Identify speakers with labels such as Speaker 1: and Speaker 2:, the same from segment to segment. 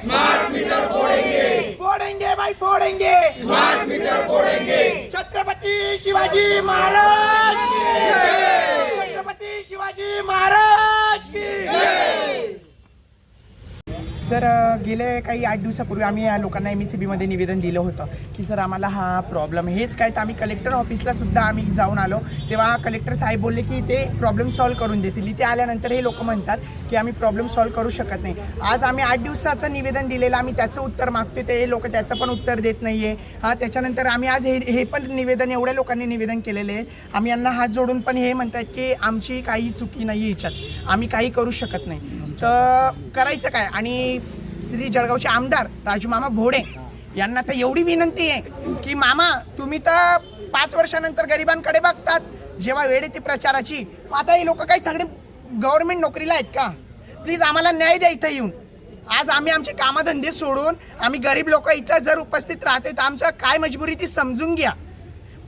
Speaker 1: Smart meter फोड़ेंगे,
Speaker 2: फोड़ेंगे भाई फोड़ेंगे,
Speaker 1: smart meter फोड़ेंगे।
Speaker 2: Chhatrapati Shivaji Maharaj की जय, छत्रपति शिवाजी महाराज की जय। सर गेले काही 8 दिवसापूर्वी आम्ही या लोकांना MSCB मध्ये निवेदन दिलं होतं की सर आम्हाला हा प्रॉब्लेम हेच काय तर आम्ही कलेक्टर ऑफिसला सुद्धा आम्ही जाऊन आलो तेव्हा कलेक्टर साहेब बोलले की ते प्रॉब्लेम सॉल्व्ह करून देतील. इथे आल्यानंतर हे लोक म्हणतात की आम्ही प्रॉब्लेम सॉल्व्ह करू शकत नाही. आज आम्ही 8 दिवसाचं निवेदन दिलेलं आम्ही त्याचं उत्तर मागतोय ते हे लोक त्याचं पण उत्तर देत नाही आहे. त्याच्यानंतर आम्ही आज हे पण निवेदन एवढ्या लोकांनी निवेदन केलेले आहे. आम्ही यांना हात जोडून पण हे म्हणतात की आमची काही चुकी नाही याच्यात, आम्ही काही करू शकत नाही. तर करायचं काय. आणि श्री जळगावचे आमदार राजूमामा भोडे यांना तर एवढी विनंती आहे की मामा तुम्ही तर 5 वर्षानंतर गरिबांकडे बघतात जेव्हा वेळ येते प्रचाराची. आता हे लोक काही सगळे गव्हर्नमेंट नोकरीला आहेत का? प्लीज आम्हाला न्याय द्या इथं येऊन. आज आम्ही आमचे कामधंदे सोडून आम्ही गरीब लोक इथं जर उपस्थित राहते तर आमचं काय मजबुरी ती समजून घ्या.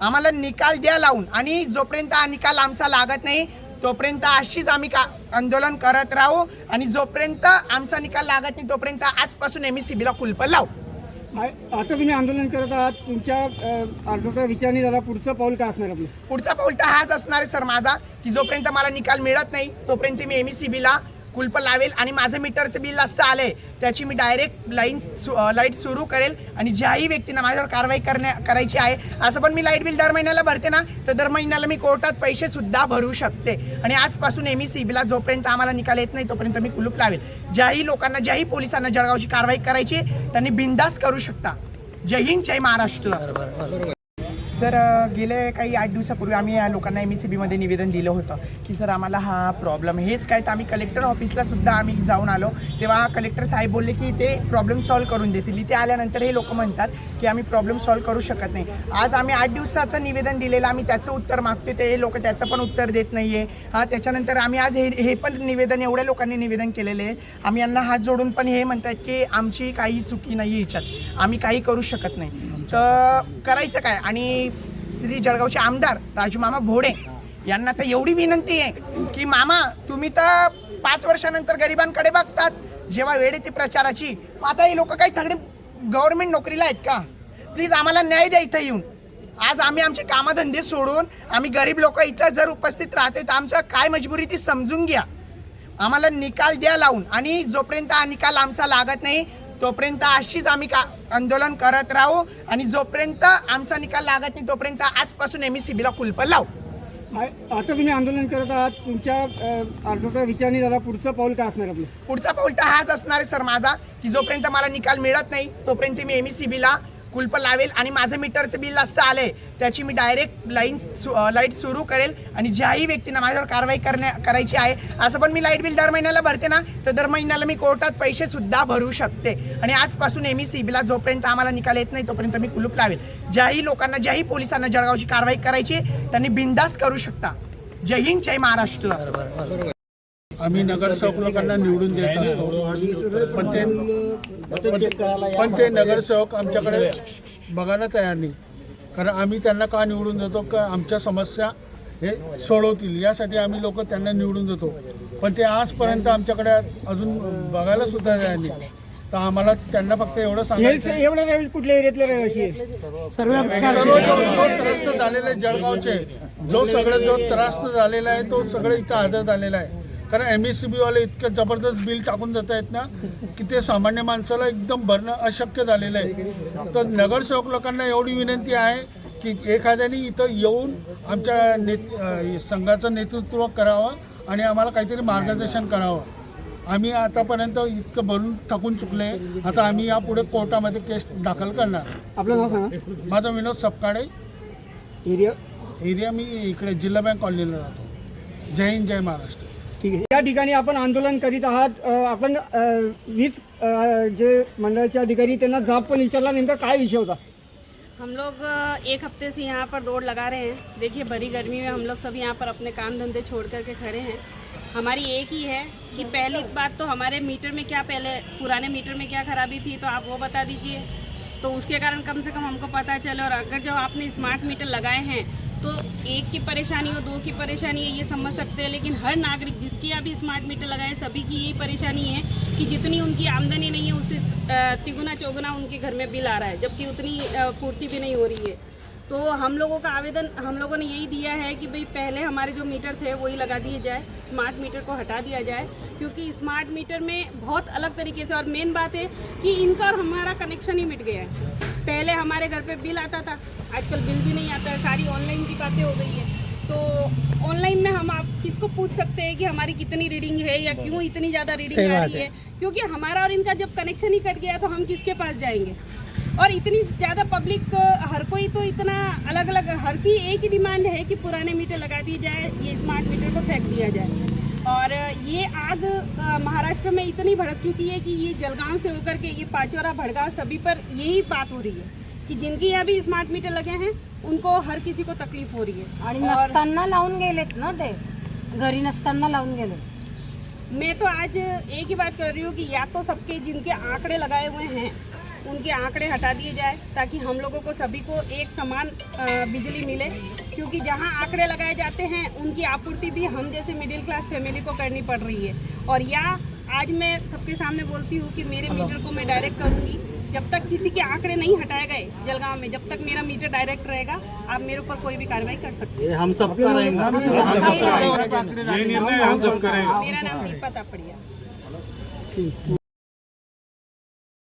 Speaker 2: आम्हाला निकाल द्या लावून. आणि जोपर्यंत हा निकाल आमचा लागत नाही तोपर्यंत अशीच आम्ही आंदोलन करत राहू. आणि जोपर्यंत आमचा निकाल लागत नाही तोपर्यंत आजपासून MSCBला कुलप लावू.
Speaker 3: आता तुम्ही आंदोलन करत आहात, तुमच्या अर्जाचा विचार नाही झाला, पुढचं पाऊल काय असणार आपलं?
Speaker 2: पुढचा पाऊल तर हाच असणार आहे सर माझा की जोपर्यंत मला निकाल मिळत नाही तोपर्यंत मी MSCBला कुलप लावेल. आणि माझं मीटरचं बिल असतं आलंय त्याची मी डायरेक्ट लाईट सुरू करेल. आणि ज्याही व्यक्तींना माझ्यावर कारवाई करायची आहे, असं पण मी लाईट बिल दर महिन्याला भरते ना, तर दर महिन्याला मी कोर्टात पैसे सुद्धा भरू शकते. आणि आजपासून MSCBला जोपर्यंत आम्हाला निकाल येत नाही तोपर्यंत मी कुलूप लावेल. ज्याही लोकांना ज्याही पोलिसांना जळगावची कारवाई करायची त्यांनी बिनधास्त करू शकता. जय हिंद, जय महाराष्ट्र. सर गेले काही 8 दिवसापूर्वी आम्ही या लोकांना MSCB मध्ये निवेदन दिलं होतं की सर आम्हाला हा प्रॉब्लेम हेच काय तर आम्ही कलेक्टर ऑफिसला सुद्धा आम्ही जाऊन आलो तेव्हा कलेक्टर साहेब बोलले की ते प्रॉब्लेम सॉल्व्ह करून देतील. इथे आल्यानंतर हे लोक म्हणतात की आम्ही प्रॉब्लेम सॉल्व्ह करू शकत नाही. आज आम्ही 8 दिवसाचं निवेदन दिलेलं आम्ही त्याचं उत्तर मागतोय ते हे लोक त्याचं पण उत्तर देत नाही आहे. त्याच्यानंतर आम्ही आज हे पण निवेदन एवढ्या लोकांनी निवेदन केलेले आहे. आम्ही यांना हात जोडून पण हे म्हणतात की आमची काही चुकी नाही याच्यात, आम्ही काही करू शकत नाही. तर करायचं काय. आणि श्री जळगावचे आमदार राजूमामा भोडे यांना तर एवढी विनंती आहे की मामा तुम्ही तर 5 वर्षानंतर गरिबांकडे बघतात जेव्हा वेळ येते प्रचाराची. आता हे लोक काही सगळे गव्हर्नमेंट नोकरीला आहेत का? प्लीज आम्हाला न्याय द्या इथं येऊन. आज आम्ही आमचे कामधंदे सोडून आम्ही गरीब लोक इथं जर उपस्थित राहते तर आमचं काय मजबुरी ती समजून घ्या. आम्हाला निकाल द्या लावून. आणि जोपर्यंत हा निकाल आमचा लागत नाही तोपर्यंत अशीच आम्ही आंदोलन करत राहू. आणि जोपर्यंत आमचा निकाल लागत नाही तोपर्यंत आजपासून MSCBला कुलप लावू.
Speaker 3: आता तुम्ही आंदोलन करत आहात, तुमच्या अर्जाचा विचार नाही झाला, पुढचं पाऊल काय असणार आपलं?
Speaker 2: पुढचा पाऊल तर हाच असणार आहे सर माझा की जोपर्यंत मला निकाल मिळत नाही तोपर्यंत मी MSCBला कुलप लावेल. आणि माझं मीटरचं बिल असतं आलंय त्याची मी डायरेक्ट लाईट सुरू करेल. आणि ज्याही व्यक्तींना माझ्यावर कारवाई करायची आहे, असं पण मी लाईट बिल दर महिन्याला भरते ना, तर दर महिन्याला मी कोर्टात पैसे सुद्धा भरू शकते. आणि आजपासून MSCBला जोपर्यंत आम्हाला निकाल येत नाही तोपर्यंत मी कुलूप लावेल. ज्याही लोकांना ज्याही पोलिसांना जळगावची कारवाई करायची त्यांनी बिनधास्त करू शकता. जय हिंद, जय महाराष्ट्र.
Speaker 4: आम्ही नगरसेवक लोकांना निवडून देत असतो पण ते नगरसेवक आमच्याकडे बघायला तयार नाही. कारण आम्ही त्यांना का निवडून देतो का आमच्या समस्या हे सोडवतील यासाठी आम्ही लोक त्यांना निवडून देतो. पण ते आजपर्यंत आमच्याकडे अजून बघायला सुद्धा तयार नाही. तर आम्हाला त्यांना फक्त एवढं सांगायचं
Speaker 3: कुठल्या एरियातले रहिवासी
Speaker 4: सर्व जो त्रस्त झालेले जळगावचे जो त्रस्त झालेला आहे तो सगळं इथं हजर झालेला आहे. कारण MSCB वाले इतकं जबरदस्त बिल टाकून देत आहेत ना की ते सामान्य माणसाला एकदम भरणं अशक्य झालेलं आहे. तर नगरसेवक लोकांना एवढी विनंती आहे की एखाद्याने इथं येऊन आमच्या संघाचं नेतृत्व करावं आणि आम्हाला काहीतरी मार्गदर्शन करावं. आम्ही आतापर्यंत इतकं भरून थकून चुकले. आता आम्ही यापुढे कोर्टामध्ये केस दाखल करणार.
Speaker 3: आपलं नाव सांगा.
Speaker 4: माझं विनोद सपकाळे. एरिया मी इकडे जिल्हा बँक कॉलनीला राहतो. जय हिंद, जय महाराष्ट्र.
Speaker 3: ठीक आहे. या ठिकाणी आपण आंदोलन करीत आहात. आपण वीज जे मंडळाचे अधिकारी त्यांना जाब पण विचारला, नेमका काय विषय होता?
Speaker 5: हम लोग 1 हफ्ते से यहाँ पर दौड़ लगा रहे हैं. देखिए बड़ी गर्मी में हम लोग सब यहाँ पर अपने काम धंधे छोड़ करके खड़े हैं. हमारी एक ही है कि पहली बात तो हमारे मीटर में क्या पहले पुराने मीटर में क्या खराबी थी तो आप वो बता दीजिए, तो उसके कारण कम से कम हमको पता चले. और अगर जो आपने स्मार्ट मीटर लगाए हैं तो एक की परेशानी हो, 2 की परेशानी है, ये समझ सकते हैं. लेकिन हर नागरिक जिसके यहाँ भी स्मार्ट मीटर लगाए सभी की यही परेशानी है कि जितनी उनकी आमदनी नहीं है उससे तिगुना चौगुना उनके घर में बिल आ रहा है, जबकि उतनी पूर्ति भी नहीं हो रही है। तो हम लोगों का आवेदन हम लोगों ने यही दिया है कि भाई पहले हमारे जो मीटर थे वही लगा दिए जाए, स्मार्ट मीटर को हटा दिया जाए, क्योंकि स्मार्ट मीटर में बहुत अलग तरीके से, और मेन बात है कि इनका और हमारा कनेक्शन ही मिट गया है। पहले हमारे घर पे बिल आता था, आजकल बिल भी नहीं आता है, सारी ऑनलाइन की बातें हो गई है। तो ऑनलाइन में हम आप किसको पूछ सकते हैं कि हमारी कितनी रीडिंग है या क्यों इतनी ज़्यादा रीडिंग आ रही है, क्योंकि हमारा और इनका जब कनेक्शन ही कट गया तो हम किसके पास जाएंगे। और इतनी ज़्यादा पब्लिक, हर कोई तो इतना अलग अलग, हर की एक ही डिमांड है कि पुराने मीटर लगा दिए जाए, ये स्मार्ट मीटर को फेंक दिया जाए। और ये आग महाराष्ट्र में इतनी भड़क चुकी है कि ये जलगांव से होकर के ये पाचोरा भड़गांव सभी पर यही बात हो रही है कि जिनकी यहाँ भी स्मार्ट मीटर लगे हैं उनको हर किसी को तकलीफ हो रही है।
Speaker 6: आणि नसताना लावून गेलेत ना, ते घरी नसताना लावून गेले।
Speaker 5: मैं तो आज एक ही बात कर रही हूँ कि या तो सबके जिनके आंकड़े लगाए हुए हैं उनके आंकड़े हटा दिए जाए, ताकि हम लोगों को सभी को एक समान बिजली मिले, क्योंकि जहाँ आंकड़े लगाए जाते हैं उनकी आपूर्ति भी हम जैसे मिडिल क्लास फैमिली को करनी पड़ रही है। और या आज मैं सबके सामने बोलती हूँ कि मेरे मीटर को मैं डायरेक्ट करूँगी, जब तक किसी के आंकड़े नहीं हटाए गए जलगांव में, जब तक मेरा मीटर डायरेक्ट रहेगा, आप मेरे ऊपर कोई भी कार्रवाई कर सकते हैं।
Speaker 4: हम सब करेंगे।
Speaker 5: मेरा नाम दीपा तापड़िया।